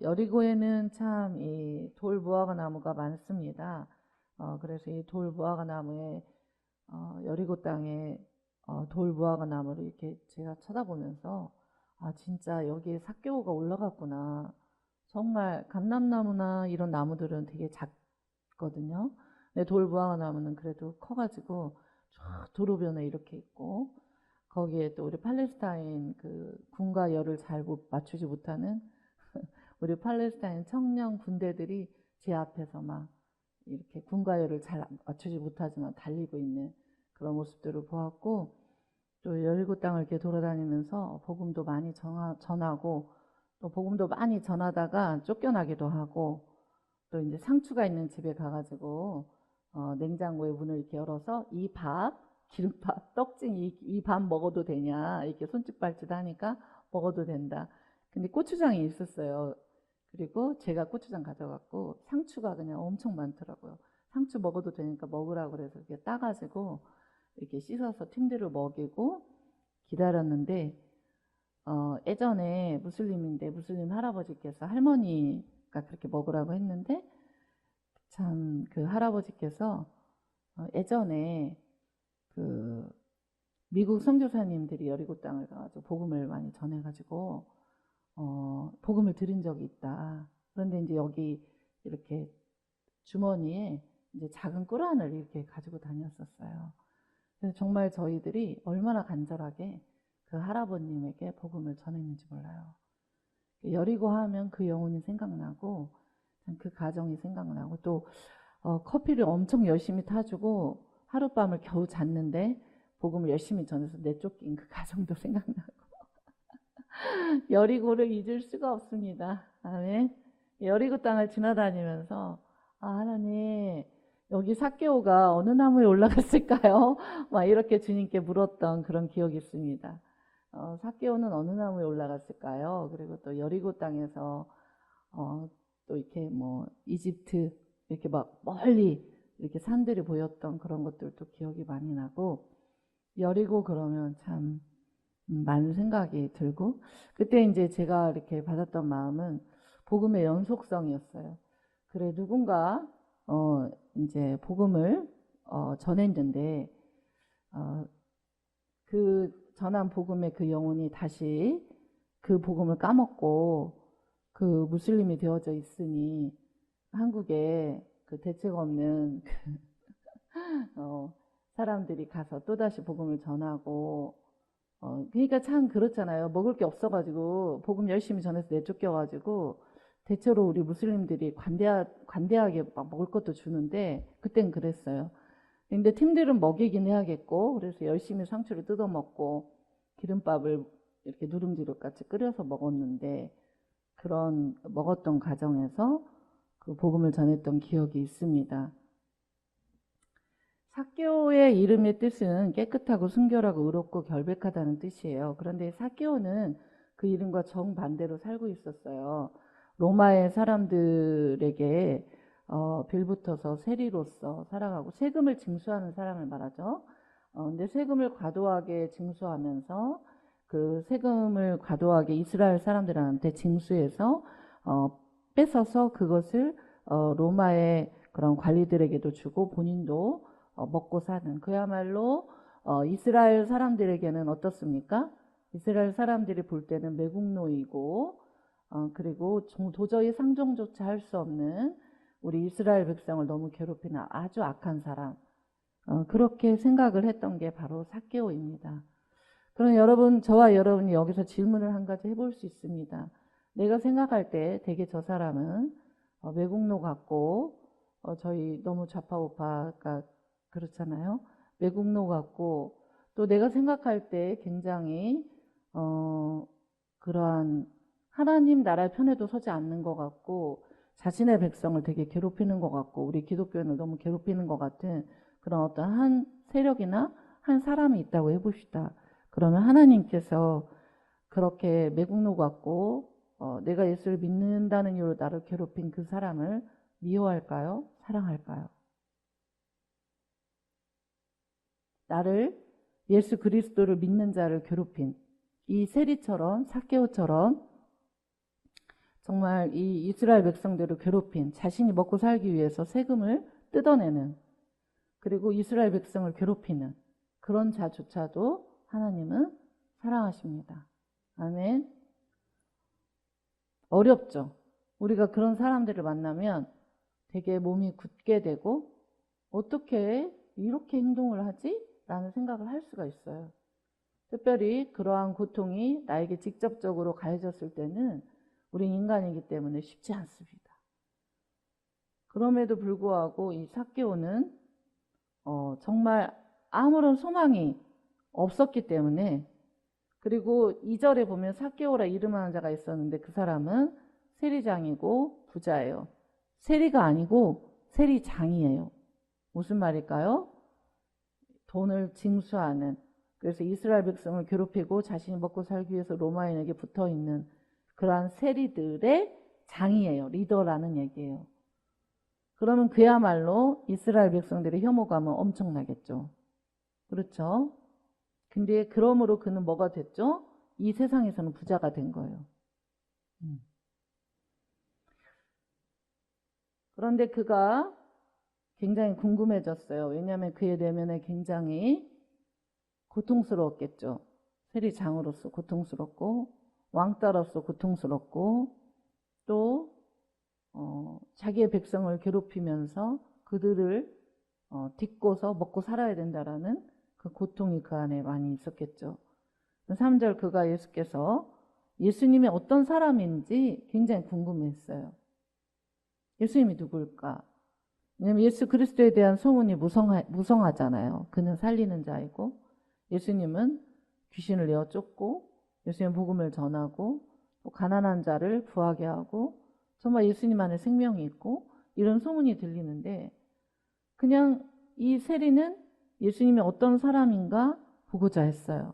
여리고에는 참 이 돌무화과 나무가 많습니다. 그래서 이 돌무화과 나무에 여리고 땅에 돌무화과 나무를 이렇게 제가 쳐다보면서 아 진짜 여기에 삭개오가 올라갔구나. 정말 감람나무나 이런 나무들은 되게 작거든요. 근데 돌무화과 나무는 그래도 커가지고 쫙 도로변에 이렇게 있고 거기에 또 우리 팔레스타인 그 군과 열을 잘 맞추지 못하는 우리 팔레스타인 청년 군대들이 제 앞에서 막 이렇게 군가요를 잘 맞추지 못하지만 달리고 있는 그런 모습들을 보았고, 또 여리고 땅을 이렇게 돌아다니면서 복음도 많이 전하고, 또 복음도 많이 전하다가 쫓겨나기도 하고, 또 이제 상추가 있는 집에 가가지고 냉장고의 문을 이렇게 열어서 이 밥, 기름밥, 떡쟁이 이 밥 먹어도 되냐 이렇게 손짓발짓 하니까 먹어도 된다. 근데 고추장이 있었어요. 그리고 제가 고추장 가져갔고 상추가 그냥 엄청 많더라고요. 상추 먹어도 되니까 먹으라고 그래서 이렇게 따가지고 이렇게 씻어서 팀들을 먹이고 기다렸는데 예전에 무슬림인데 무슬림 할아버지께서 할머니가 그렇게 먹으라고 했는데 참 그 할아버지께서 예전에 그 미국 선교사님들이 여리고 땅을 가가지고 복음을 많이 전해가지고 복음을 들은 적이 있다. 그런데 이제 여기 이렇게 주머니에 이제 작은 꿀안을 이렇게 가지고 다녔었어요. 그래서 정말 저희들이 얼마나 간절하게 그 할아버님에게 복음을 전했는지 몰라요. 여리고 하면 그 영혼이 생각나고 그 가정이 생각나고 또 커피를 엄청 열심히 타주고 하룻밤을 겨우 잤는데 복음을 열심히 전해서 내쫓긴 그 가정도 생각나고 여리고를 잊을 수가 없습니다. 아멘. 여리고 땅을 지나다니면서 아 하나님 여기 삭개오가 어느 나무에 올라갔을까요? 막 이렇게 주님께 물었던 그런 기억이 있습니다. 삭개오는 어느 나무에 올라갔을까요? 그리고 또 여리고 땅에서 또 이렇게 뭐 이집트 이렇게 막 멀리 이렇게 산들이 보였던 그런 것들도 기억이 많이 나고 여리고 그러면 참 많은 생각이 들고 그때 이제 제가 이렇게 받았던 마음은 복음의 연속성이었어요. 그래 누군가 이제 복음을 전했는데 그 전한 복음의 그 영혼이 다시 그 복음을 까먹고 그 무슬림이 되어져 있으니 한국에 그 대책 없는 사람들이 가서 또다시 복음을 전하고 그러니까 참 그렇잖아요. 먹을 게 없어가지고 복음 열심히 전해서 내쫓겨가지고 대체로 우리 무슬림들이 관대하게 막 먹을 것도 주는데 그땐 그랬어요. 근데 팀들은 먹이긴 해야겠고 그래서 열심히 상추를 뜯어 먹고 기름밥을 이렇게 누룽지로 같이 끓여서 먹었는데 그런 먹었던 과정에서 그 복음을 전했던 기억이 있습니다. 삭개오의 이름의 뜻은 깨끗하고 순결하고 의롭고 결백하다는 뜻이에요. 그런데 삭개오는 그 이름과 정반대로 살고 있었어요. 로마의 사람들에게 빌붙어서 세리로서 살아가고 세금을 징수하는 사람을 말하죠. 근데 세금을 과도하게 징수하면서 그 세금을 과도하게 이스라엘 사람들한테 징수해서 뺏어서 그것을 로마의 그런 관리들에게도 주고 본인도 먹고 사는 그야말로 이스라엘 사람들에게는 어떻습니까? 이스라엘 사람들이 볼 때는 매국노이고 그리고 도저히 상종조차 할 수 없는 우리 이스라엘 백성을 너무 괴롭히는 아주 악한 사람 그렇게 생각을 했던 게 바로 삭개오입니다. 그럼 여러분 저와 여러분이 여기서 질문을 한 가지 해볼 수 있습니다. 내가 생각할 때 되게 저 사람은 매국노 같고 저희 너무 좌파우파가 그렇잖아요. 매국노 같고 또 내가 생각할 때 굉장히 그러한 하나님 나라의 편에도 서지 않는 것 같고 자신의 백성을 되게 괴롭히는 것 같고 우리 기독교인을 너무 괴롭히는 것 같은 그런 어떤 한 세력이나 한 사람이 있다고 해봅시다. 그러면 하나님께서 그렇게 매국노 같고 내가 예수를 믿는다는 이유로 나를 괴롭힌 그 사람을 미워할까요? 사랑할까요? 나를 예수 그리스도를 믿는 자를 괴롭힌 이 세리처럼 삭개오처럼 정말 이 이스라엘 백성들을 괴롭힌, 자신이 먹고 살기 위해서 세금을 뜯어내는, 그리고 이스라엘 백성을 괴롭히는 그런 자조차도 하나님은 사랑하십니다. 아멘. 어렵죠. 우리가 그런 사람들을 만나면 되게 몸이 굳게 되고 어떻게 이렇게 행동을 하지? 라는 생각을 할 수가 있어요. 특별히 그러한 고통이 나에게 직접적으로 가해졌을 때는 우린 인간이기 때문에 쉽지 않습니다. 그럼에도 불구하고 이 삭개오는 정말 아무런 소망이 없었기 때문에, 그리고 2절에 보면 삭개오라 이름하는 자가 있었는데 그 사람은 세리장이고 부자예요. 세리가 아니고 세리장이에요. 무슨 말일까요? 돈을 징수하는, 그래서 이스라엘 백성을 괴롭히고 자신이 먹고 살기 위해서 로마인에게 붙어있는 그러한 세리들의 장이에요. 리더라는 얘기예요. 그러면 그야말로 이스라엘 백성들의 혐오감은 엄청나겠죠. 그렇죠? 근데 그러므로 그는 뭐가 됐죠? 이 세상에서는 부자가 된 거예요. 그런데 그가 굉장히 궁금해졌어요. 왜냐하면 그의 내면에 굉장히 고통스러웠겠죠. 세리장으로서 고통스럽고 왕따로서 고통스럽고 또 자기의 백성을 괴롭히면서 그들을 딛고서 먹고 살아야 된다라는 그 고통이 그 안에 많이 있었겠죠. 3절 그가 예수께서 예수님이 어떤 사람인지 굉장히 궁금했어요. 예수님이 누굴까? 왜냐하면 예수 그리스도에 대한 소문이 무성하잖아요. 그는 살리는 자이고 예수님은 귀신을 내어 쫓고 예수님 복음을 전하고 또 가난한 자를 부하게 하고 정말 예수님 안에 생명이 있고 이런 소문이 들리는데 그냥 이 세리는 예수님이 어떤 사람인가 보고자 했어요.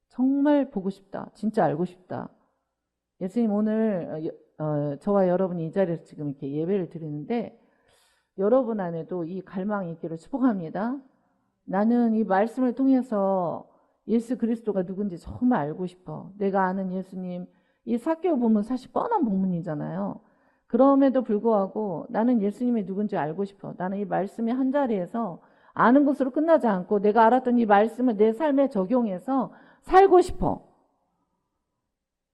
정말 보고 싶다. 진짜 알고 싶다. 예수님 오늘 저와 여러분이 이 자리에서 지금 이렇게 예배를 드리는데 여러분 안에도 이 갈망이 있기를 축복합니다. 나는 이 말씀을 통해서 예수 그리스도가 누군지 정말 알고 싶어. 내가 아는 예수님, 이 삭개오 보면 사실 뻔한 본문이잖아요. 그럼에도 불구하고 나는 예수님이 누군지 알고 싶어. 나는 이 말씀의 한 자리에서 아는 것으로 끝나지 않고 내가 알았던 이 말씀을 내 삶에 적용해서 살고 싶어.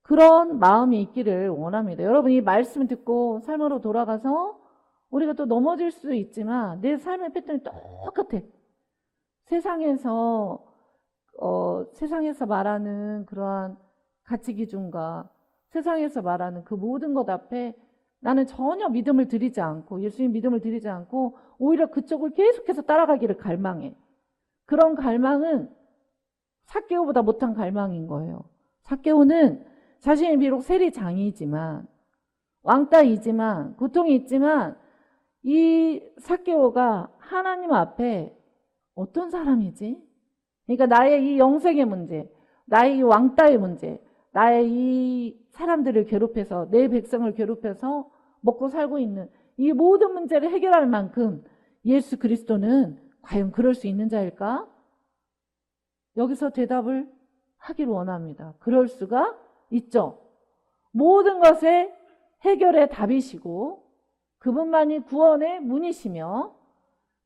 그런 마음이 있기를 원합니다. 여러분 이 말씀을 듣고 삶으로 돌아가서 우리가 또 넘어질 수도 있지만 내 삶의 패턴이 똑같아. 세상에서 말하는 그러한 가치 기준과 세상에서 말하는 그 모든 것 앞에 나는 전혀 믿음을 드리지 않고 예수님 믿음을 드리지 않고 오히려 그쪽을 계속해서 따라가기를 갈망해. 그런 갈망은 삭개오보다 못한 갈망인 거예요. 삭개오는 자신이 비록 세리장이지만 왕따이지만 고통이 있지만 이 삭개오가 하나님 앞에 어떤 사람이지? 그러니까 나의 이 영생의 문제, 나의 이 왕따의 문제, 나의 이 사람들을 괴롭혀서 내 백성을 괴롭혀서 먹고 살고 있는 이 모든 문제를 해결할 만큼 예수 그리스도는 과연 그럴 수 있는 자일까? 여기서 대답을 하길 원합니다. 그럴 수가 있죠. 모든 것의 해결의 답이시고 그분만이 구원의 문이시며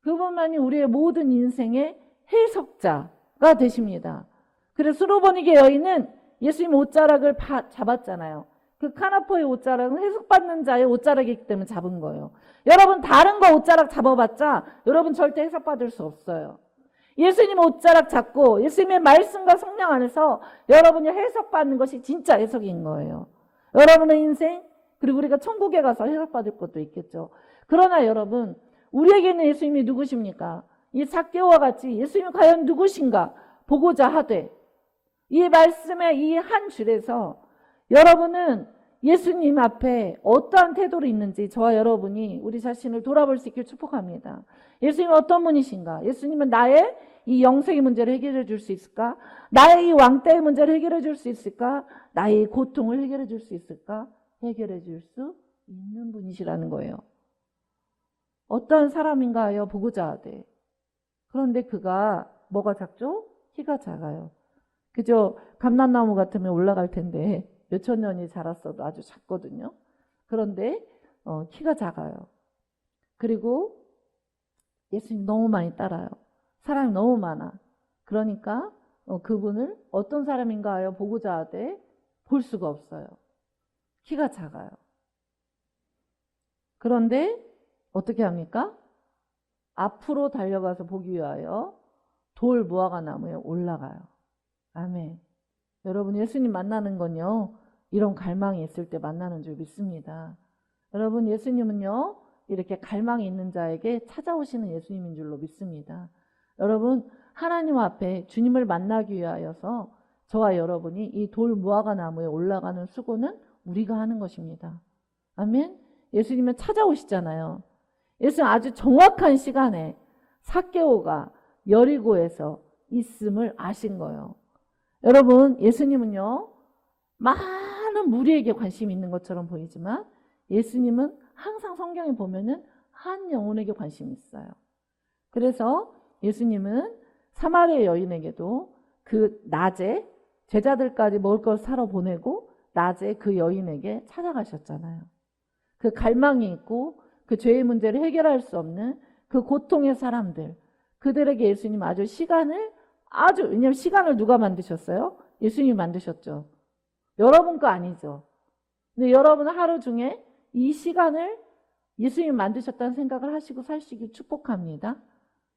그분만이 우리의 모든 인생의 해석자가 되십니다. 그래서 수로보니게 여인은 예수님 옷자락을 잡았잖아요. 그 카나포의 옷자락은 해석받는 자의 옷자락이기 때문에 잡은 거예요. 여러분 다른 거 옷자락 잡아봤자 여러분 절대 해석받을 수 없어요. 예수님 옷자락 잡고 예수님의 말씀과 성령 안에서 여러분이 해석받는 것이 진짜 해석인 거예요. 여러분의 인생 그리고 우리가 천국에 가서 해석받을 것도 있겠죠. 그러나 여러분 우리에게는 예수님이 누구십니까? 이 삭개오와 같이 예수님이 과연 누구신가 보고자 하되 이 말씀의 이 한 줄에서 여러분은 예수님 앞에 어떠한 태도로 있는지 저와 여러분이 우리 자신을 돌아볼 수 있길 축복합니다. 예수님은 어떤 분이신가? 예수님은 나의 이 영생의 문제를 해결해 줄 수 있을까? 나의 이 왕따의 문제를 해결해 줄 수 있을까? 나의 고통을 해결해 줄 수 있을까? 해결해 줄 수 있는 분이시라는 거예요. 어떠한 사람인가 하여 보고자 하되 그런데 그가 뭐가 작죠? 키가 작아요. 그죠? 감람나무 같으면 올라갈 텐데 몇천 년이 자랐어도 아주 작거든요. 그런데 키가 작아요. 그리고 예수님 너무 많이 따라요. 사람이 너무 많아. 그러니까 그분을 어떤 사람인가 하여 보고자 하되 볼 수가 없어요. 키가 작아요. 그런데 어떻게 합니까? 앞으로 달려가서 보기 위하여 돌 무화과 나무에 올라가요. 아멘. 여러분, 예수님 만나는 건요, 이런 갈망이 있을 때 만나는 줄 믿습니다. 여러분, 예수님은요, 이렇게 갈망이 있는 자에게 찾아오시는 예수님인 줄로 믿습니다. 여러분, 하나님 앞에 주님을 만나기 위하여서 저와 여러분이 이 돌 무화과 나무에 올라가는 수고는 우리가 하는 것입니다. 아멘. 예수님은 찾아오시잖아요. 예수님 아주 정확한 시간에 삭개오가 여리고에서 있음을 아신 거예요. 여러분, 예수님은요, 많은 무리에게 관심이 있는 것처럼 보이지만 예수님은 항상 성경에 보면은 한 영혼에게 관심이 있어요. 그래서 예수님은 사마리아 여인에게도 그 낮에 제자들까지 먹을 걸 사러 보내고 낮에 그 여인에게 찾아가셨잖아요. 그 갈망이 있고 그 죄의 문제를 해결할 수 없는 그 고통의 사람들, 그들에게 예수님 왜냐면 시간을 누가 만드셨어요? 예수님이 만드셨죠. 여러분 거 아니죠. 근데 여러분은 하루 중에 이 시간을 예수님이 만드셨다는 생각을 하시고 사시길 축복합니다.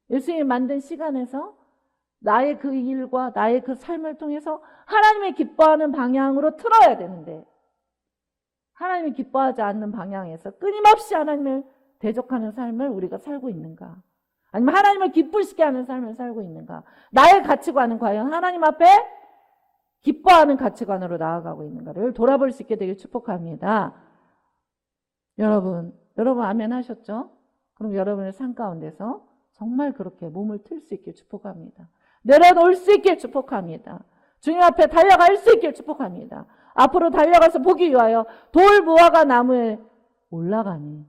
예수님이 만든 시간에서 나의 그 일과 나의 그 삶을 통해서 하나님의 기뻐하는 방향으로 틀어야 되는데, 하나님이 기뻐하지 않는 방향에서 끊임없이 하나님을 대적하는 삶을 우리가 살고 있는가? 아니면 하나님을 기쁘시게 하는 삶을 살고 있는가? 나의 가치관은 과연 하나님 앞에 기뻐하는 가치관으로 나아가고 있는가를 돌아볼 수 있게 되길 축복합니다. 여러분 아멘 하셨죠? 그럼 여러분의 삶 가운데서 정말 그렇게 몸을 틀 수 있길 축복합니다. 내려놓을 수 있길 축복합니다. 주님 앞에 달려갈 수 있길 축복합니다. 앞으로 달려가서 보기 위하여 돌 무화과 나무에 올라가니,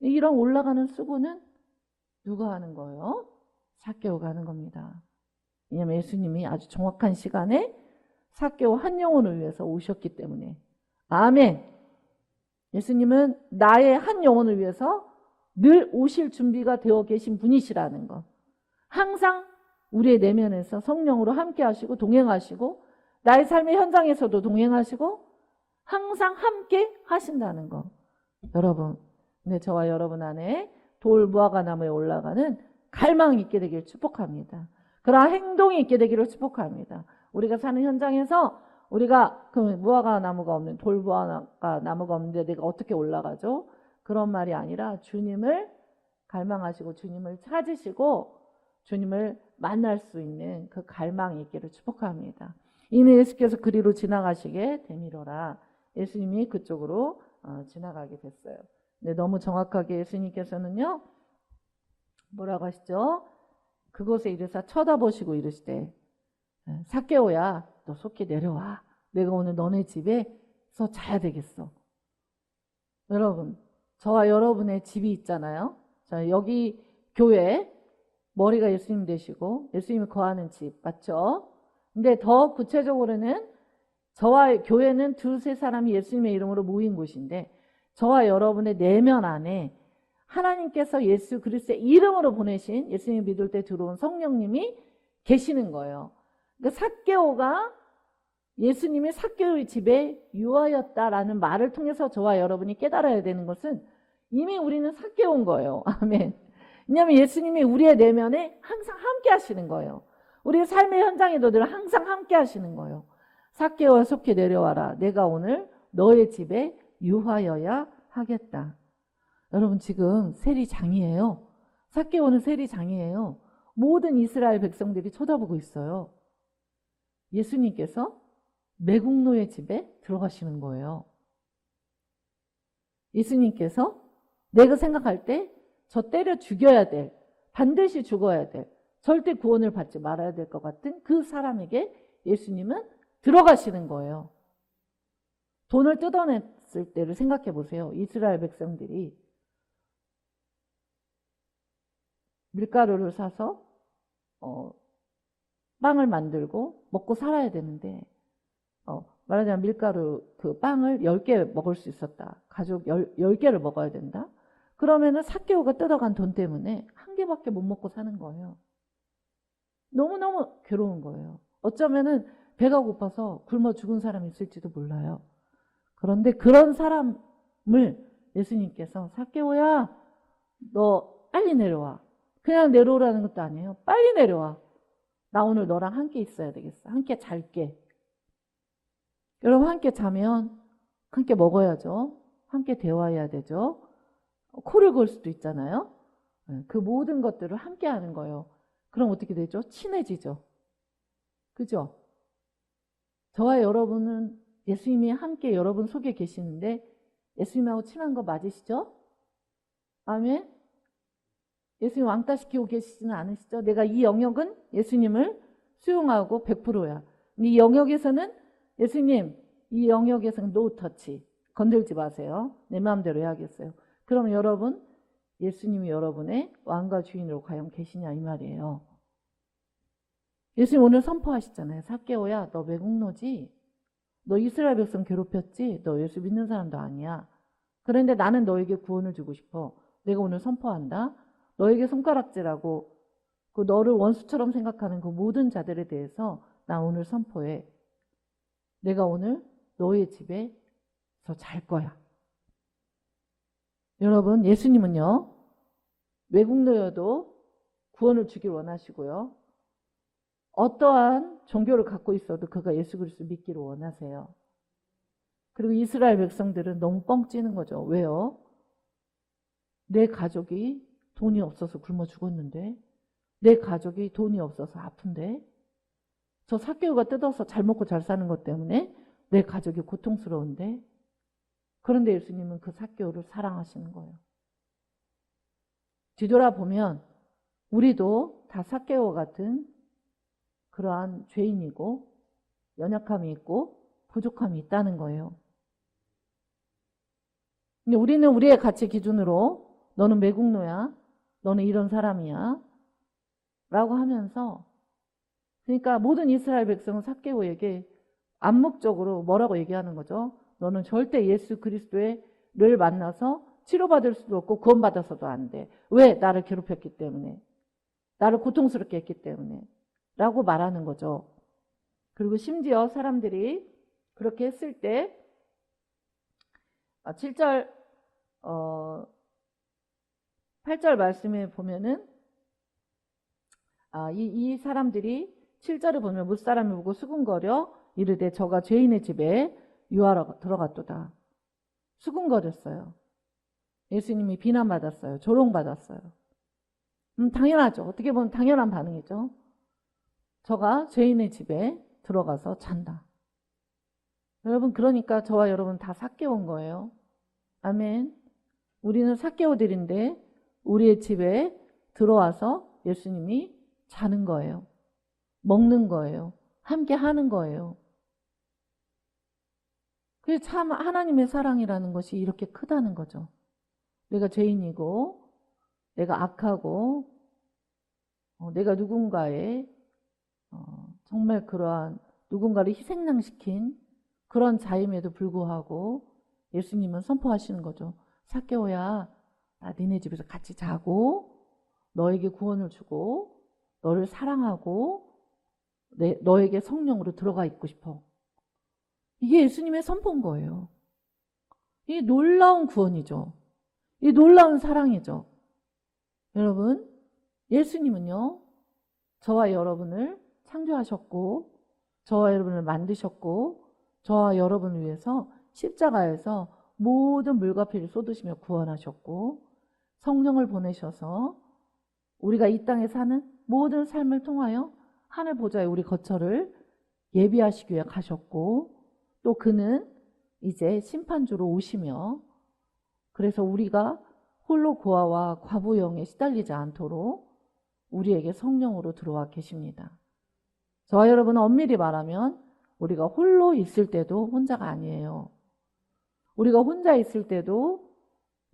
이런 올라가는 수고는 누가 하는 거예요? 삭개오가 하는 겁니다. 왜냐하면 예수님이 아주 정확한 시간에 삭개오 한 영혼을 위해서 오셨기 때문에. 아멘. 예수님은 나의 한 영혼을 위해서 늘 오실 준비가 되어 계신 분이시라는 것. 항상 우리의 내면에서 성령으로 함께 하시고 동행하시고 나의 삶의 현장에서도 동행하시고 항상 함께 하신다는 것. 여러분, 네, 저와 여러분 안에 돌 무화과 나무에 올라가는 갈망이 있게 되기를 축복합니다. 그러한 행동이 있게 되기를 축복합니다. 우리가 사는 현장에서 우리가 그 무화과 나무가 없는, 돌 무화과 나무가 없는데 내가 어떻게 올라가죠? 그런 말이 아니라 주님을 갈망하시고 주님을 찾으시고 주님을 만날 수 있는 그 갈망이 있기를 축복합니다. 이는 예수께서 그리로 지나가시게 되미로라. 예수님이 그쪽으로 지나가게 됐어요. 근데 너무 정확하게 예수님께서는요, 뭐라고 하시죠? 그곳에 이르사 쳐다보시고 이르시되, 삭개오야, 너 속히 내려와. 내가 오늘 너네 집에서 자야 되겠어. 여러분, 저와 여러분의 집이 있잖아요. 자, 여기 교회 머리가 예수님 되시고 예수님이 거하는 집, 맞죠? 근데 더 구체적으로는 저와 교회는 두세 사람이 예수님의 이름으로 모인 곳인데 저와 여러분의 내면 안에 하나님께서 예수 그리스도의 이름으로 보내신, 예수님 믿을 때 들어온 성령님이 계시는 거예요. 그러니까 삭개오가 예수님이 삭개오의 집에 유하였다라는 말을 통해서 저와 여러분이 깨달아야 되는 것은 이미 우리는 삭개오인 거예요. 아멘. 왜냐하면 예수님이 우리의 내면에 항상 함께 하시는 거예요. 우리의 삶의 현장에도 늘 항상 함께 하시는 거예요. 삭개오야 속히 내려와라. 내가 오늘 너의 집에 유하여야 하겠다. 여러분, 지금 세리장이에요. 삭개오는 세리장이에요. 모든 이스라엘 백성들이 쳐다보고 있어요. 예수님께서 매국노의 집에 들어가시는 거예요. 예수님께서 내가 생각할 때 저 때려 죽여야 될, 반드시 죽어야 될, 절대 구원을 받지 말아야 될 것 같은 그 사람에게 예수님은 들어가시는 거예요. 돈을 뜯어냈을 때를 생각해 보세요. 이스라엘 백성들이 밀가루를 사서 빵을 만들고 먹고 살아야 되는데 말하자면 밀가루 그 빵을 10개 먹을 수 있었다. 가족 10개를 먹어야 된다. 그러면은 삭개오가 뜯어간 돈 때문에 한 개밖에 못 먹고 사는 거예요. 너무너무 괴로운 거예요. 어쩌면은 배가 고파서 굶어 죽은 사람이 있을지도 몰라요. 그런데 그런 사람을 예수님께서 삭개오야, 너 빨리 내려와. 그냥 내려오라는 것도 아니에요. 빨리 내려와. 나 오늘 너랑 함께 있어야 되겠어. 함께 잘게. 여러분 함께 자면 함께 먹어야죠. 함께 대화해야 되죠. 코를 골 수도 있잖아요. 그 모든 것들을 함께 하는 거예요. 그럼 어떻게 되죠? 친해지죠. 그죠? 저와 여러분은 예수님이 함께 여러분 속에 계시는데 예수님하고 친한 거 맞으시죠? 아멘? 예수님 왕따 시키고 계시지는 않으시죠? 내가 이 영역은 예수님을 수용하고 100%야. 이 영역에서는 예수님, 이 영역에서는 노 터치. 건들지 마세요. 내 마음대로 해야겠어요. 그럼 여러분, 예수님이 여러분의 왕과 주인으로 과연 계시냐 이 말이에요. 예수님 오늘 선포하시잖아요. 삭개오야, 너 외국노지? 너 이스라엘 백성 괴롭혔지? 너 예수 믿는 사람도 아니야. 그런데 나는 너에게 구원을 주고 싶어. 내가 오늘 선포한다. 너에게 손가락질하고 그 너를 원수처럼 생각하는 그 모든 자들에 대해서 나 오늘 선포해. 내가 오늘 너의 집에서 잘 거야. 여러분, 예수님은요, 외국노여도 구원을 주길 원하시고요. 어떠한 종교를 갖고 있어도 그가 예수 그리스도 믿기를 원하세요. 그리고 이스라엘 백성들은 너무 뻥찌는 거죠. 왜요? 내 가족이 돈이 없어서 굶어 죽었는데, 내 가족이 돈이 없어서 아픈데, 저 삭개오가 뜯어서 잘 먹고 잘 사는 것 때문에 내 가족이 고통스러운데, 그런데 예수님은 그 삭개오를 사랑하시는 거예요. 뒤돌아보면 우리도 다 삭개오 같은 그러한 죄인이고 연약함이 있고 부족함이 있다는 거예요. 근데 우리는 우리의 가치 기준으로 너는 외국노야, 너는 이런 사람이야 라고 하면서, 그러니까 모든 이스라엘 백성은 삭개오에게 암묵적으로 뭐라고 얘기하는 거죠? 너는 절대 예수 그리스도를 만나서 치료받을 수도 없고 구원받아서도 안 돼. 왜? 나를 괴롭혔기 때문에. 나를 고통스럽게 했기 때문에. 라고 말하는 거죠. 그리고 심지어 사람들이 그렇게 했을 때 7절 8절 말씀에 보면은 이 사람들이 7절을 보면 무사람을 보고 수군거려 이르되 저가 죄인의 집에 유하러 들어갔도다. 수군거렸어요. 예수님이 비난받았어요. 조롱받았어요. 당연하죠. 어떻게 보면 당연한 반응이죠. 저가 죄인의 집에 들어가서 잔다. 여러분, 그러니까 저와 여러분 다 삭개온 거예요. 아멘. 우리는 삭개오들인데 우리의 집에 들어와서 예수님이 자는 거예요. 먹는 거예요. 함께 하는 거예요. 그게 참 하나님의 사랑이라는 것이 이렇게 크다는 거죠. 내가 죄인이고 내가 악하고 내가 누군가의 정말 그러한 누군가를 희생양시킨 그런 자임에도 불구하고 예수님은 선포하시는 거죠. 삭개오야, 나 니네 집에서 같이 자고 너에게 구원을 주고 너를 사랑하고 너에게 성령으로 들어가 있고 싶어. 이게 예수님의 선포인 거예요. 이게 놀라운 구원이죠. 이 놀라운 사랑이죠. 여러분, 예수님은요, 저와 여러분을 창조하셨고 저와 여러분을 만드셨고 저와 여러분을 위해서 십자가에서 모든 물과 피를 쏟으시며 구원하셨고 성령을 보내셔서 우리가 이 땅에 사는 모든 삶을 통하여 하늘 보좌에 우리 거처를 예비하시기 위해 가셨고, 또 그는 이제 심판주로 오시며, 그래서 우리가 홀로 고아와 과부 영에 시달리지 않도록 우리에게 성령으로 들어와 계십니다. 저와 여러분은 엄밀히 말하면 우리가 홀로 있을 때도 혼자가 아니에요. 우리가 혼자 있을 때도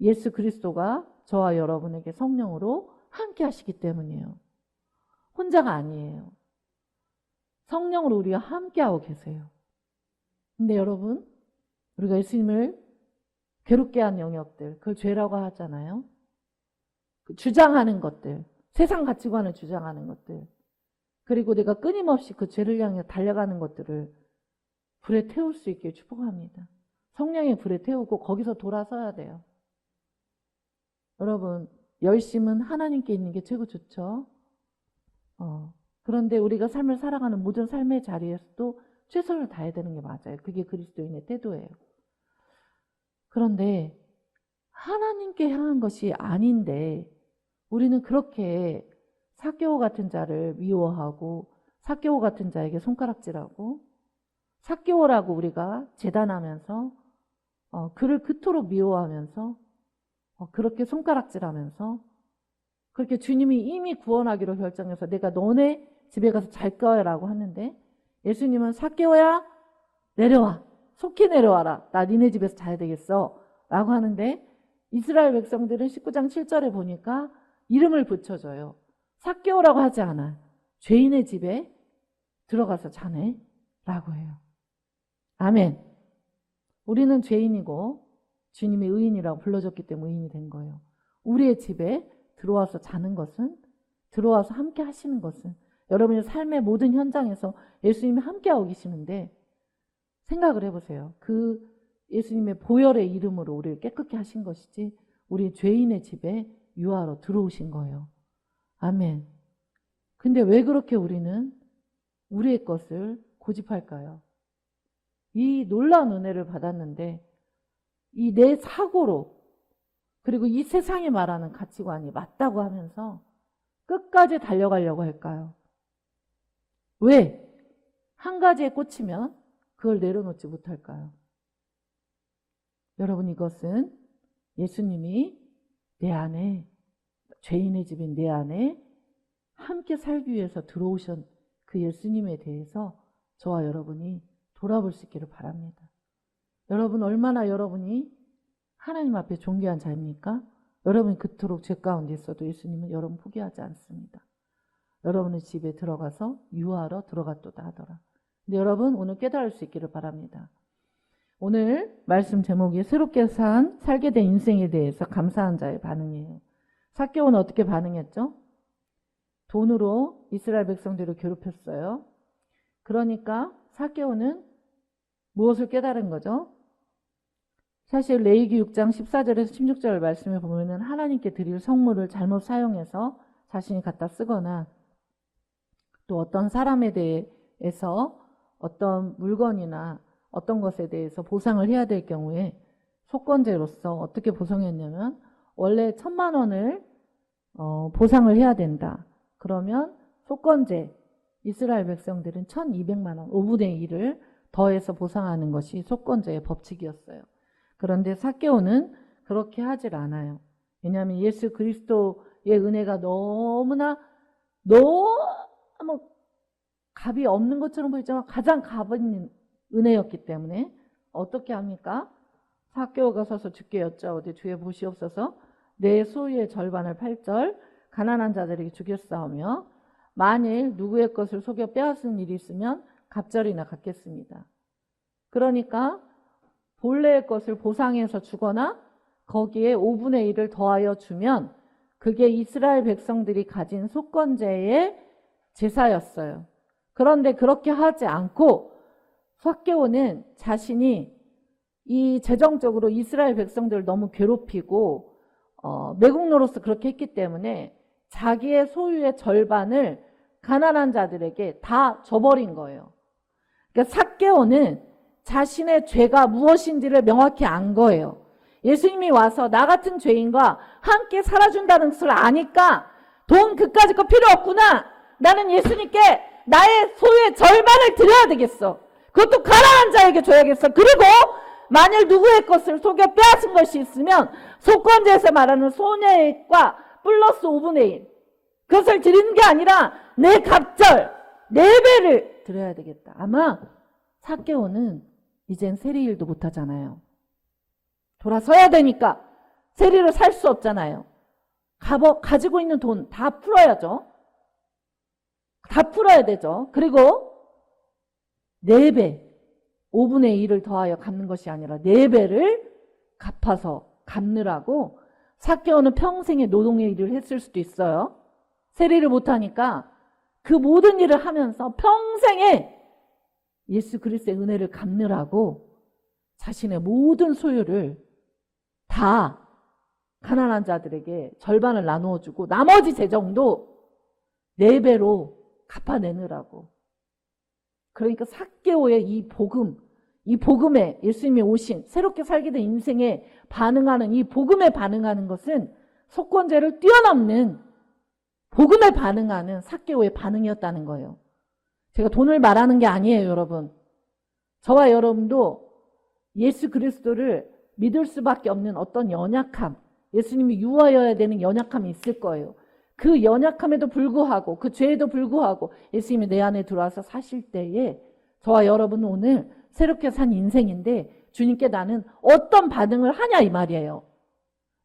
예수 그리스도가 저와 여러분에게 성령으로 함께 하시기 때문이에요. 혼자가 아니에요. 성령으로 우리가 함께하고 계세요. 근데 여러분, 우리가 예수님을 괴롭게 한 영역들, 그걸 죄라고 하잖아요. 그 주장하는 것들, 세상 가치관을 주장하는 것들, 그리고 내가 끊임없이 그 죄를 향해 달려가는 것들을 불에 태울 수 있게 축복합니다. 성령의 불에 태우고 거기서 돌아서야 돼요. 여러분, 열심은 하나님께 있는 게 최고 좋죠. 그런데 우리가 삶을 살아가는 모든 삶의 자리에서도 최선을 다해야 되는 게 맞아요. 그게 그리스도인의 태도예요. 그런데 하나님께 향한 것이 아닌데 우리는 그렇게 삭개오 같은 자를 미워하고 삭개오 같은 자에게 손가락질하고 삭개오라고 우리가 재단하면서 그를 그토록 미워하면서 그렇게 손가락질하면서 그렇게 주님이 이미 구원하기로 결정해서 내가 너네 집에 가서 잘 거야 라고 하는데 예수님은 삭개오야 내려와, 속히 내려와라, 나 니네 집에서 자야 되겠어 라고 하는데 이스라엘 백성들은 19장 7절에 보니까 이름을 붙여줘요. 삭개오라고 하지 않아. 죄인의 집에 들어가서 자네 라고 해요. 아멘. 우리는 죄인이고 주님이 의인이라고 불러줬기 때문에 의인이 된 거예요. 우리의 집에 들어와서 자는 것은, 들어와서 함께 하시는 것은, 여러분의 삶의 모든 현장에서 예수님이 함께하고 계시는데 생각을 해보세요. 그 예수님의 보혈의 이름으로 우리를 깨끗게 하신 것이지 우리 죄인의 집에 유하러 들어오신 거예요. 아멘. 근데 왜 그렇게 우리는 우리의 것을 고집할까요? 이 놀라운 은혜를 받았는데 이 내 사고로 그리고 이 세상이 말하는 가치관이 맞다고 하면서 끝까지 달려가려고 할까요? 왜? 한 가지에 꽂히면 그걸 내려놓지 못할까요? 여러분, 이것은 예수님이 내 안에, 죄인의 집인 내 안에 함께 살기 위해서 들어오신 그 예수님에 대해서 저와 여러분이 돌아볼 수 있기를 바랍니다. 여러분, 얼마나 여러분이 하나님 앞에 존귀한 자입니까? 여러분이 그토록 죄 가운데 있어도 예수님은 여러분 포기하지 않습니다. 여러분의 집에 들어가서 유하러 들어갔도다 하더라. 근데 여러분, 오늘 깨달을 수 있기를 바랍니다. 오늘 말씀 제목이 새롭게 살게 된 인생에 대해서 감사한 자의 반응이에요. 삭개오는 어떻게 반응했죠? 돈으로 이스라엘 백성들을 괴롭혔어요. 그러니까 삭개오는 무엇을 깨달은 거죠? 사실 레위기 6장 14절에서 16절 말씀에 보면은 하나님께 드릴 성물을 잘못 사용해서 자신이 갖다 쓰거나 또 어떤 사람에 대해서 어떤 물건이나 어떤 것에 대해서 보상을 해야 될 경우에 속건제로서 어떻게 보상했냐면 원래 1,000만 원을 보상을 해야 된다. 그러면 속건제 이스라엘 백성들은 1,200만 원 5분의 1을 더해서 보상하는 것이 속건제의 법칙이었어요. 그런데 삭개오는 그렇게 하질 않아요. 왜냐하면 예수 그리스도의 은혜가 너무 값이 없는 것처럼 보이지만 가장 값 있는 은혜였기 때문에 어떻게 합니까? 삭개오가 서서 주께 여짜오되 주의 보시옵소서 내 소유의 절반을 8절 가난한 자들에게 주겠사오며 만일 누구의 것을 속여 빼앗은 일이 있으면 갑절이나 갚겠습니다. 그러니까 본래의 것을 보상해서 주거나 거기에 5분의 1을 더하여 주면 그게 이스라엘 백성들이 가진 속건제의 제사였어요. 그런데 그렇게 하지 않고 삭개오는 자신이 이 재정적으로 이스라엘 백성들을 너무 괴롭히고 매국노로서 그렇게 했기 때문에 자기의 소유의 절반을 가난한 자들에게 다 줘버린 거예요. 그러니까 삭개오는 자신의 죄가 무엇인지를 명확히 안 거예요. 예수님이 와서 나 같은 죄인과 함께 살아준다는 것을 아니까 돈 그까짓 거 필요 없구나. 나는 예수님께 나의 소유의 절반을 드려야 되겠어. 그것도 가난한 자에게 줘야겠어. 그리고 만일 누구의 것을 속여 빼앗은 것이 있으면 속건제에서 말하는 손해액과 플러스 5분의 1 그것을 드리는 게 아니라 내 갑절 4배를 드려야 되겠다. 아마 삭개오는 이젠 세리일도 못하잖아요. 돌아서야 되니까 세리로 살 수 없잖아요. 가지고 있는 돈 다 풀어야죠. 다 풀어야 되죠. 그리고 4배 5분의 1을 더하여 갚는 것이 아니라 4배를 갚아서 갚느라고 삭개오는 평생의 노동의 일을 했을 수도 있어요. 세리를 못하니까 그 모든 일을 하면서 평생에 예수 그리스도의 은혜를 갚느라고 자신의 모든 소유를 다 가난한 자들에게 절반을 나누어 주고 나머지 재정도 4배로 갚아내느라고. 그러니까 삭개오의 이 복음, 이 복음에 예수님이 오신 새롭게 살게 된 인생에 반응하는, 이 복음에 반응하는 것은 속건제를 뛰어넘는 복음에 반응하는 삭개오의 반응이었다는 거예요. 제가 돈을 말하는 게 아니에요, 여러분. 저와 여러분도 예수 그리스도를 믿을 수밖에 없는 어떤 연약함, 예수님이 유하여야 되는 연약함이 있을 거예요. 그 연약함에도 불구하고, 그 죄에도 불구하고 예수님이 내 안에 들어와서 사실 때에 저와 여러분은 오늘 새롭게 산 인생인데 주님께 나는 어떤 반응을 하냐 이 말이에요.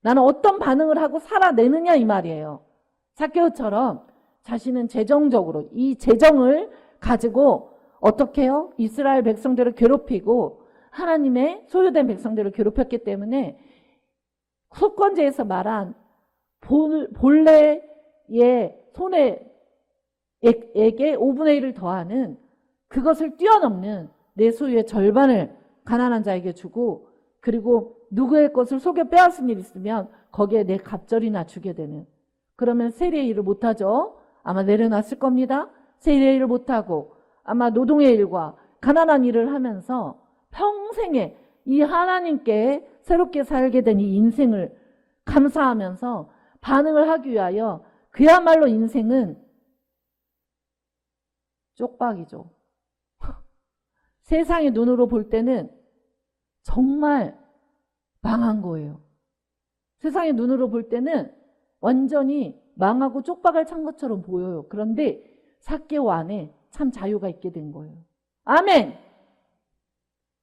나는 어떤 반응을 하고 살아내느냐 이 말이에요. 삭개오처럼 자신은 재정적으로 이 재정을 가지고 어떻게 해요? 이스라엘 백성들을 괴롭히고 하나님의 소유된 백성들을 괴롭혔기 때문에 속건제에서 말한 본래의 손해에게 5분의 1을 더하는 그것을 뛰어넘는 내 소유의 절반을 가난한 자에게 주고, 그리고 누구의 것을 속여 빼앗은 일 있으면 거기에 내 갑절이나 주게 되는. 그러면 세리의 일을 못하죠. 아마 내려놨을 겁니다. 세리의 일을 못하고 아마 노동의 일과 가난한 일을 하면서 평생에 이 하나님께 새롭게 살게 된 이 인생을 감사하면서 반응을 하기 위하여 그야말로 인생은 쪽박이죠. 세상의 눈으로 볼 때는 정말 망한 거예요. 세상의 눈으로 볼 때는 완전히 망하고 쪽박을 찬 것처럼 보여요. 그런데 삭개오 안에 참 자유가 있게 된 거예요. 아멘!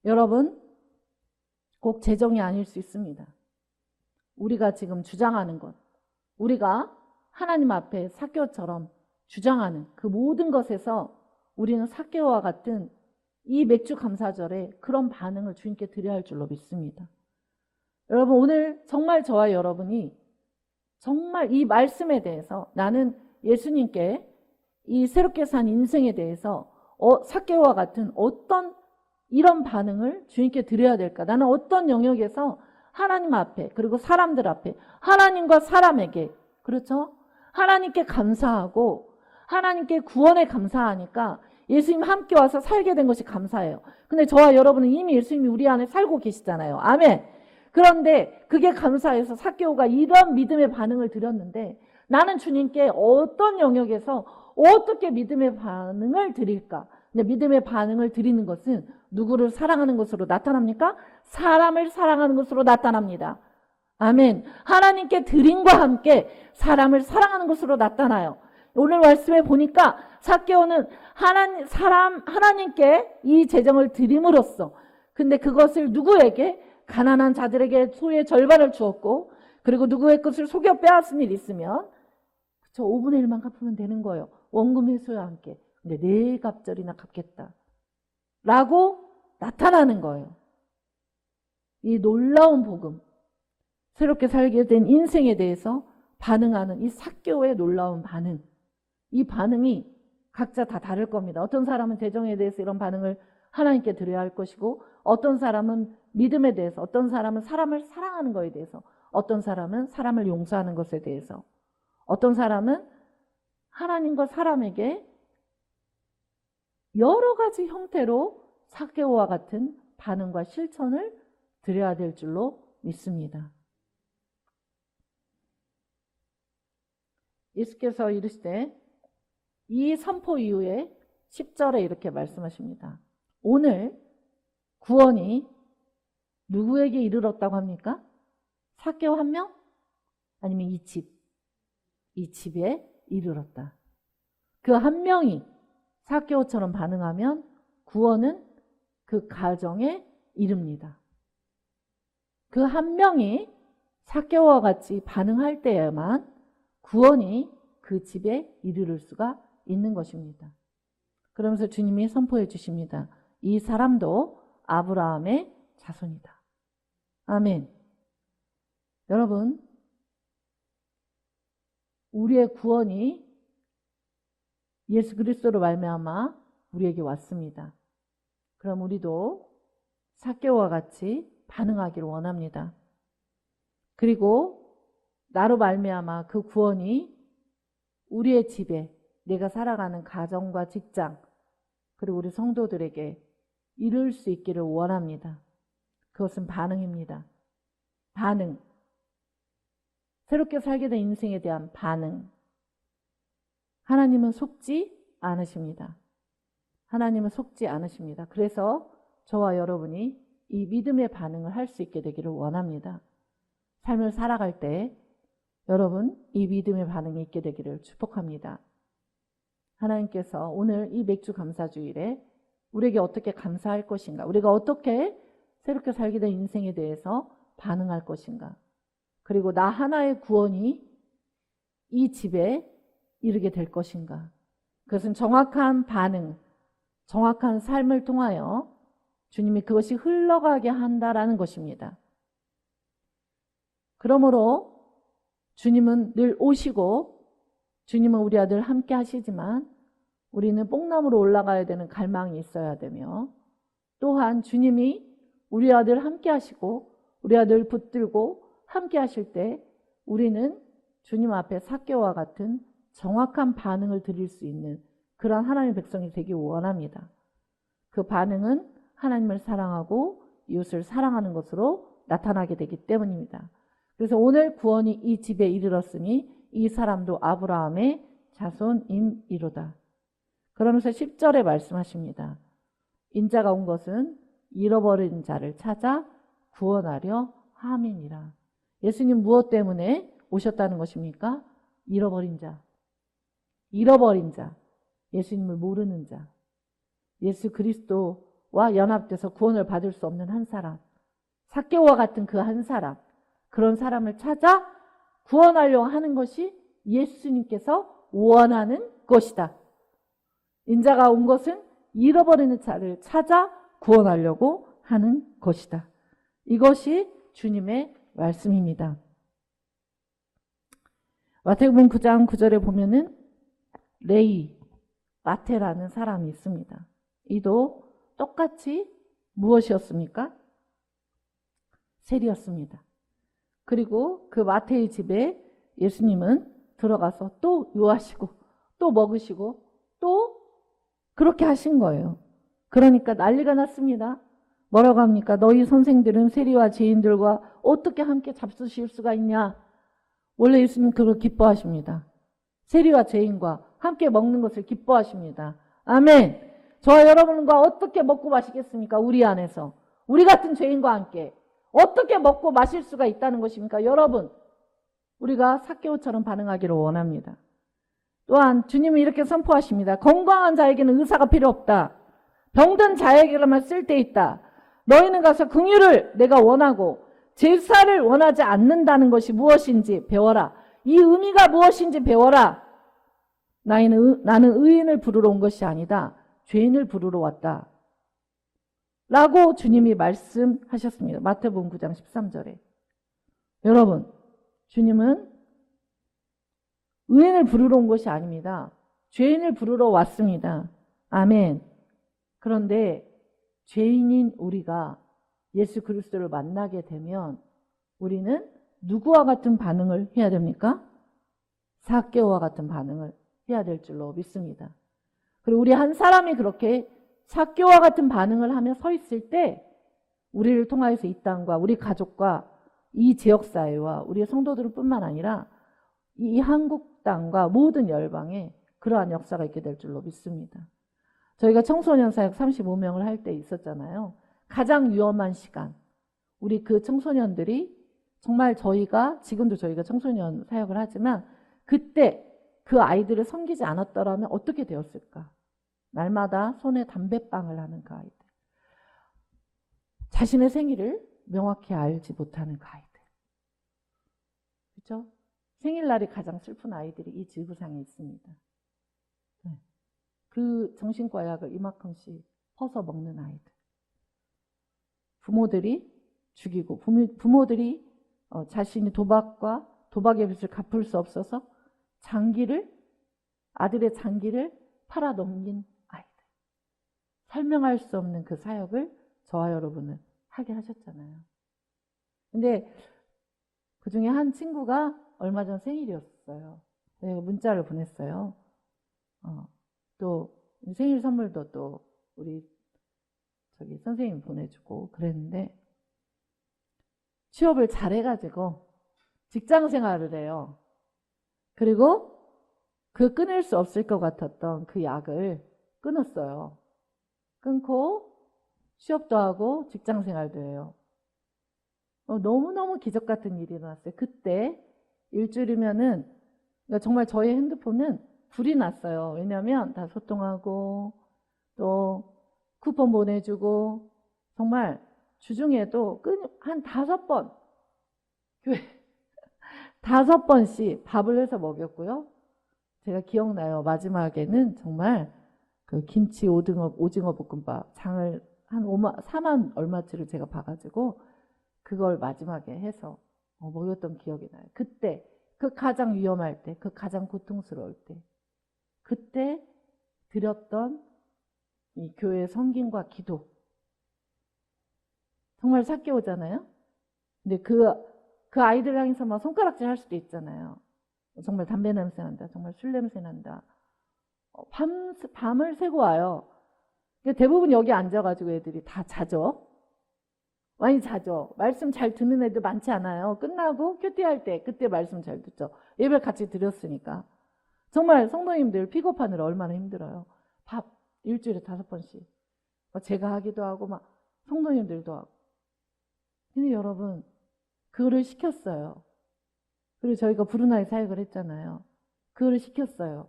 여러분, 꼭 재정이 아닐 수 있습니다. 우리가 지금 주장하는 것, 우리가 하나님 앞에 삭개오처럼 주장하는 그 모든 것에서 우리는 삭개오와 같은 이 맥주 감사절에 그런 반응을 주님께 드려야 할 줄로 믿습니다. 여러분, 오늘 정말 저와 여러분이 정말 이 말씀에 대해서 나는 예수님께 이 새롭게 산 인생에 대해서 삭개오와 같은 어떤 이런 반응을 주님께 드려야 될까? 나는 어떤 영역에서 하나님 앞에, 그리고 사람들 앞에, 하나님과 사람에게, 그렇죠? 하나님께 감사하고 하나님께 구원에 감사하니까 예수님 함께 와서 살게 된 것이 감사해요. 근데 저와 여러분은 이미 예수님이 우리 안에 살고 계시잖아요. 아멘. 그런데 그게 감사해서 삭개오가 이런 믿음의 반응을 드렸는데 나는 주님께 어떤 영역에서 어떻게 믿음의 반응을 드릴까? 근데 믿음의 반응을 드리는 것은 누구를 사랑하는 것으로 나타납니까? 사람을 사랑하는 것으로 나타납니다. 아멘. 하나님께 드림과 함께 사람을 사랑하는 것으로 나타나요. 오늘 말씀에 보니까 삭개오는 하나님께 이 재정을 드림으로써, 근데 그것을 누구에게? 가난한 자들에게 소유의 절반을 주었고, 그리고 누구의 것을 속여 빼앗은 일 있으면 저 5분의 1만 갚으면 되는 거예요. 원금 회수와 함께. 근데 4갑절이나 갚겠다 라고 나타나는 거예요. 이 놀라운 복음, 새롭게 살게 된 인생에 대해서 반응하는 이 삭개오의 놀라운 반응, 이 반응이 각자 다 다를 겁니다. 어떤 사람은 재정에 대해서 이런 반응을 하나님께 드려야 할 것이고, 어떤 사람은 믿음에 대해서, 어떤 사람은 사람을 사랑하는 것에 대해서, 어떤 사람은 사람을 용서하는 것에 대해서, 어떤 사람은 하나님과 사람에게 여러 가지 형태로 삭개오와 같은 반응과 실천을 드려야 될 줄로 믿습니다. 예수께서 이르시되 이 선포 이후에 10절에 이렇게 말씀하십니다. 오늘 구원이 누구에게 이르렀다고 합니까? 삭개오 한 명? 아니면 이 집에 이르렀다. 그 한 명이 삭개오처럼 반응하면 구원은 그 가정에 이릅니다. 그 한 명이 삭개오와 같이 반응할 때에만 구원이 그 집에 이르를 수가 있는 것입니다. 그러면서 주님이 선포해 주십니다. 이 사람도 아브라함의 자손이다. 아멘. 여러분, 우리의 구원이 예수 그리스도로 말미암아 우리에게 왔습니다. 그럼 우리도 삭개오와 같이 반응하기를 원합니다. 그리고 나로 말미암아 그 구원이 우리의 집에, 내가 살아가는 가정과 직장, 그리고 우리 성도들에게 이룰 수 있기를 원합니다. 그것은 반응입니다. 반응. 새롭게 살게 된 인생에 대한 반응. 하나님은 속지 않으십니다. 하나님은 속지 않으십니다. 그래서 저와 여러분이 이 믿음의 반응을 할 수 있게 되기를 원합니다. 삶을 살아갈 때 여러분 이 믿음의 반응이 있게 되기를 축복합니다. 하나님께서 오늘 이 맥주 감사주일에 우리에게 어떻게 감사할 것인가, 우리가 어떻게 새롭게 살게 된 인생에 대해서 반응할 것인가, 그리고 나 하나의 구원이 이 집에 이르게 될 것인가, 그것은 정확한 반응, 정확한 삶을 통하여 주님이 그것이 흘러가게 한다라는 것입니다. 그러므로 주님은 늘 오시고 주님은 우리와 늘 함께 하시지만 우리는 뽕나무로 올라가야 되는 갈망이 있어야 되며, 또한 주님이 우리와 늘 함께 하시고 우리와 늘 붙들고 함께 하실 때 우리는 주님 앞에 삭개오와 같은 정확한 반응을 드릴 수 있는 그러한 하나님의 백성이 되기 원합니다. 그 반응은 하나님을 사랑하고 이웃을 사랑하는 것으로 나타나게 되기 때문입니다. 그래서 오늘 구원이 이 집에 이르렀으니 이 사람도 아브라함의 자손임이로다. 그러면서 10절에 말씀하십니다. 인자가 온 것은 잃어버린 자를 찾아 구원하려 함이니라. 예수님 무엇 때문에 오셨다는 것입니까? 잃어버린 자. 잃어버린 자. 예수님을 모르는 자. 예수 그리스도와 연합돼서 구원을 받을 수 없는 한 사람. 삭개오와 같은 그 한 사람. 그런 사람을 찾아 구원하려고 하는 것이 예수님께서 원하는 것이다. 인자가 온 것은 잃어버리는 자를 찾아 구원하려고 하는 것이다. 이것이 주님의 말씀입니다. 마태복음 9장 9절에 보면은 레위, 마태라는 사람이 있습니다. 이도 똑같이 무엇이었습니까? 세리였습니다. 그리고 그 마태의 집에 예수님은 들어가서 또 요하시고 또 먹으시고 또 그렇게 하신 거예요. 그러니까 난리가 났습니다. 뭐라고 합니까? 너희 선생들은 세리와 죄인들과 어떻게 함께 잡수실 수가 있냐? 원래 예수님 그걸 기뻐하십니다. 세리와 죄인과 함께 먹는 것을 기뻐하십니다. 아멘. 저와 여러분과 어떻게 먹고 마시겠습니까? 우리 안에서. 우리 같은 죄인과 함께 어떻게 먹고 마실 수가 있다는 것입니까? 여러분, 우리가 삭개오처럼 반응하기를 원합니다. 또한 주님은 이렇게 선포하십니다. 건강한 자에게는 의사가 필요 없다. 병든 자에게만 쓸데있다. 너희는 가서 긍휼을 내가 원하고 제사를 원하지 않는다는 것이 무엇인지 배워라. 이 의미가 무엇인지 배워라. 나는 의인을 부르러 온 것이 아니다. 죄인을 부르러 왔다. 라고 주님이 말씀하셨습니다. 마태복음 9장 13절에. 여러분, 주님은 의인을 부르러 온 것이 아닙니다. 죄인을 부르러 왔습니다. 아멘. 그런데 죄인인 우리가 예수 그리스도를 만나게 되면 우리는 누구와 같은 반응을 해야 됩니까? 삭개오와 같은 반응을 해야 될 줄로 믿습니다. 그리고 우리 한 사람이 그렇게 삭개오와 같은 반응을 하며 서 있을 때 우리를 통하여서 이 땅과 우리 가족과 이 지역사회와 우리의 성도들 뿐만 아니라 이 한국 땅과 모든 열방에 그러한 역사가 있게 될 줄로 믿습니다. 저희가 청소년 사역 35명을 할 때 있었잖아요. 가장 위험한 시간. 우리 그 청소년들이 정말 지금도 저희가 청소년 사역을 하지만 그때 그 아이들을 섬기지 않았더라면 어떻게 되었을까? 날마다 손에 담배빵을 하는 그 아이들. 자신의 생일을 명확히 알지 못하는 그 아이들. 그렇죠? 생일날이 가장 슬픈 아이들이 이 지구상에 있습니다. 네. 그 정신과 약을 이만큼씩 퍼서 먹는 아이들. 부모들이 죽이고 부모들이 자신이 도박의 빚을 갚을 수 없어서 아들의 장기를 팔아 넘긴 아이들. 설명할 수 없는 그 사역을 저와 여러분은 하게 하셨잖아요. 근데 그 중에 한 친구가 얼마 전 생일이었어요. 내가 문자를 보냈어요. 또 생일 선물도 또 우리 선생님이 보내주고 그랬는데, 취업을 잘해가지고 직장 생활을 해요. 그리고 그 끊을 수 없을 것 같았던 그 약을 끊었어요. 끊고 취업도 하고 직장 생활도 해요. 너무너무 기적 같은 일이 일어났어요. 그때 일주일이면은, 그러니까 정말 저희 핸드폰은 불이 났어요. 왜냐하면 다 소통하고 또 쿠폰 보내주고, 정말 주중에도 한 5번 교회 5번씩 밥을 해서 먹였고요. 제가 기억나요. 마지막에는 정말 그 김치 오징어 볶음밥 장을 한 4만 얼마치를 제가 봐가지고 그걸 마지막에 해서 먹였던 기억이 나요. 그때 그 가장 위험할 때, 그 가장 고통스러울 때, 그때 드렸던 이 교회의 섬김과 기도, 정말 삭 깨우잖아요. 근데 그 아이들 향해서 막 손가락질 할 수도 있잖아요. 정말 담배 냄새 난다, 정말 술 냄새 난다. 밤을 새고 와요. 대부분 여기 앉아가지고 애들이 다 자죠. 많이 자죠. 말씀 잘 듣는 애들 많지 않아요. 끝나고 큐티할 때 그때 말씀 잘 듣죠. 예배 같이 드렸으니까. 정말 성도님들 픽업하느라 얼마나 힘들어요. 밥 일주일에 5번씩 제가 하기도 하고 막 성도님들도 하고. 근데 여러분, 그거를 시켰어요. 그리고 저희가 브루나이 사역을 했잖아요. 그거를 시켰어요.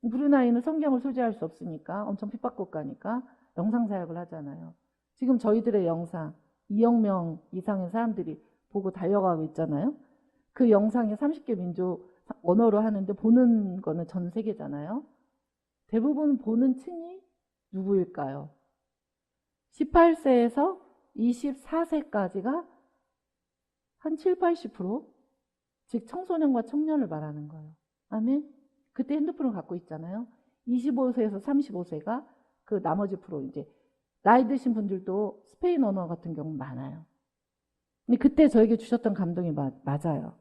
브루나이는 성경을 소지할 수 없으니까, 엄청 핍박국 가니까 영상 사역을 하잖아요. 지금 저희들의 영상 2억 명 이상의 사람들이 보고 달려가고 있잖아요. 그 영상이 30개 민족 언어로 하는데 보는 거는 전 세계잖아요. 대부분 보는 층이 누구일까요? 18세에서 24세까지가 한 7, 80%? 즉 청소년과 청년을 말하는 거예요. 아멘? 그때 핸드폰을 갖고 있잖아요. 25세에서 35세가 그 나머지 프로, 이제 나이 드신 분들도 스페인 언어 같은 경우 많아요. 근데 그때 저에게 주셨던 감동이 맞아요.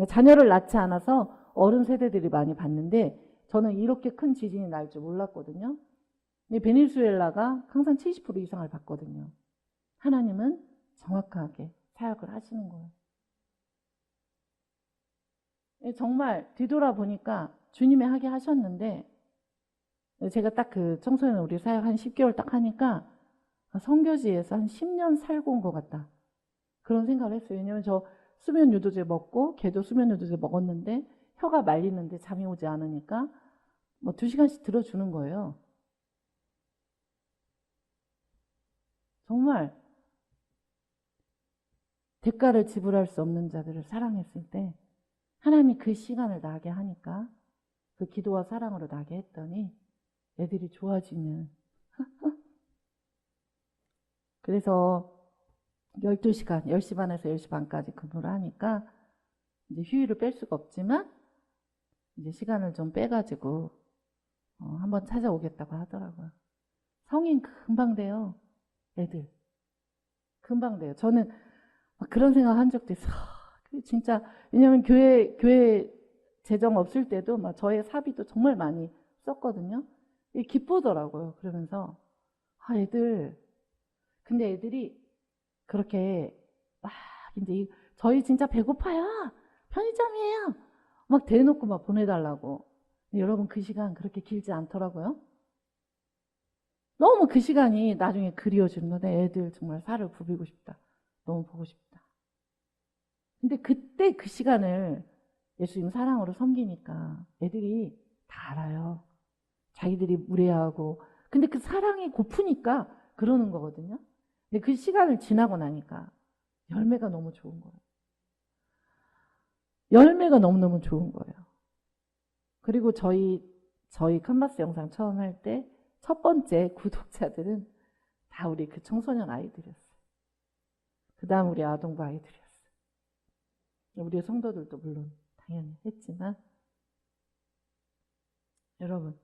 자녀를 낳지 않아서 어른 세대들이 많이 봤는데 저는 이렇게 큰 지진이 날 줄 몰랐거든요. 근데 베네수엘라가 항상 70% 이상을 봤거든요. 하나님은 정확하게 사역을 하시는 거예요. 정말 뒤돌아보니까 주님이 하게 하셨는데, 제가 딱 그 청소년 우리 사역 한 10개월 딱 하니까 선교지에서 한 10년 살고 온 것 같다, 그런 생각을 했어요. 왜냐면 저 수면 유도제 먹고 걔도 수면 유도제 먹었는데 혀가 말리는데 잠이 오지 않으니까 뭐 2시간씩 들어주는 거예요. 정말 대가를 지불할 수 없는 자들을 사랑했을 때 하나님이 그 시간을 나게 하니까, 그 기도와 사랑으로 나게 했더니 애들이 좋아지는. 그래서 12시간, 10시 반에서 10시 반까지 근무를 하니까 이제 휴일을 뺄 수가 없지만 이제 시간을 좀 빼가지고 한번 찾아오겠다고 하더라고요. 성인 금방 돼요. 애들 금방 돼요. 저는 그런 생각 한 적도 있어요. 진짜, 왜냐면 교회 재정 없을 때도 막 저의 사비도 정말 많이 썼거든요. 기쁘더라고요. 그러면서 근데 애들이 그렇게 막 이제 저희 진짜 배고파요, 편의점이에요, 막 대놓고 막 보내달라고. 여러분, 그 시간 그렇게 길지 않더라고요. 너무 그 시간이 나중에 그리워지는 건데, 애들 정말 살을 부비고 싶다, 너무 보고 싶다. 근데 그때 그 시간을 예수님 사랑으로 섬기니까 애들이 다 알아요. 자기들이 무례하고. 근데 그 사랑이 고프니까 그러는 거거든요. 근데 그 시간을 지나고 나니까 열매가 너무 좋은 거예요. 열매가 너무너무 좋은 거예요. 그리고 저희 칸바스 영상 처음 할 때 첫 번째 구독자들은 다 우리 그 청소년 아이들이었어요. 그 다음 우리 아동부 아이들이었어요. 우리 성도들도 물론 당연히 했지만, 여러분,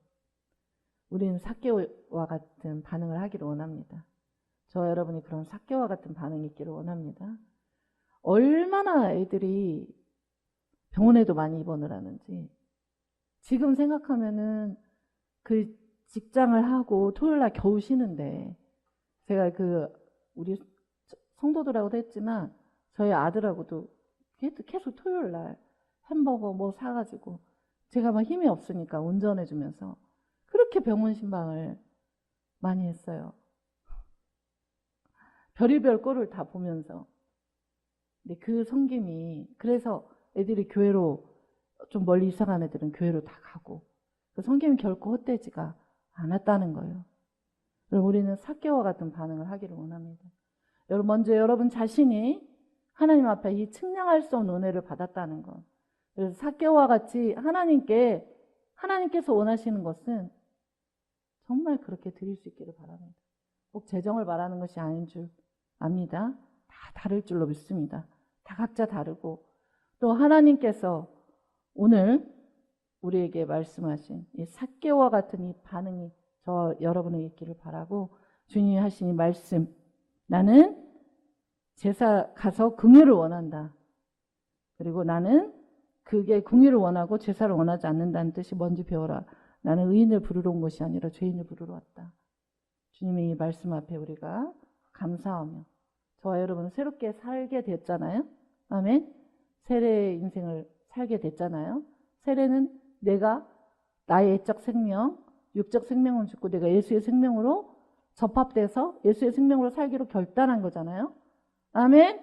우리는 삭개오와 같은 반응을 하기를 원합니다. 저와 여러분이 그런 삭개오와 같은 반응이 있기를 원합니다. 얼마나 애들이 병원에도 많이 입원을 하는지 지금 생각하면은 그 직장을 하고 토요일날 겨우 쉬는데, 제가 우리 성도들하고도 했지만 저희 아들하고도 계속 토요일날 햄버거 뭐 사가지고 제가 막 힘이 없으니까 운전해주면서 그렇게 병원 신방을 많이 했어요. 별의별 꼴을 다 보면서. 근데 그 섬김이, 그래서 애들이 교회로, 좀 멀리 이사간 애들은 교회로 다 가고, 그 섬김이 결코 헛되지가 않았다는 거예요. 그럼 우리는 삭개와 같은 반응을 하기를 원합니다. 먼저 여러분 자신이 하나님 앞에 이 측량할 수 없는 은혜를 받았다는 것. 그래서 삭개와 같이 하나님께서 원하시는 것은 정말 그렇게 드릴 수 있기를 바랍니다. 꼭 재정을 말하는 것이 아닌 줄 압니다. 다 다를 줄로 믿습니다. 다 각자 다르고, 또 하나님께서 오늘 우리에게 말씀하신 이 삭개와 같은 이 반응이 저 여러분에게 있기를 바라고, 주님이 하신 이 말씀, 나는 제사 가서 긍휼을 원한다. 그리고 나는 그게 긍휼을 원하고 제사를 원하지 않는다는 뜻이 뭔지 배워라. 나는 의인을 부르러 온 것이 아니라 죄인을 부르러 왔다. 주님의 이 말씀 앞에 우리가 감사하며, 저와 여러분은 새롭게 살게 됐잖아요. 아멘. 세례의 인생을 살게 됐잖아요. 세례는 내가 나의 애적 생명, 육적 생명을 죽고 내가 예수의 생명으로 접합돼서 예수의 생명으로 살기로 결단한 거잖아요. 아멘.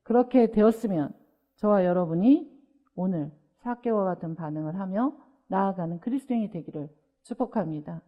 그렇게 되었으면 저와 여러분이 오늘 삭개와 같은 반응을 하며 나아가는 그리스도인이 되기를 축복합니다.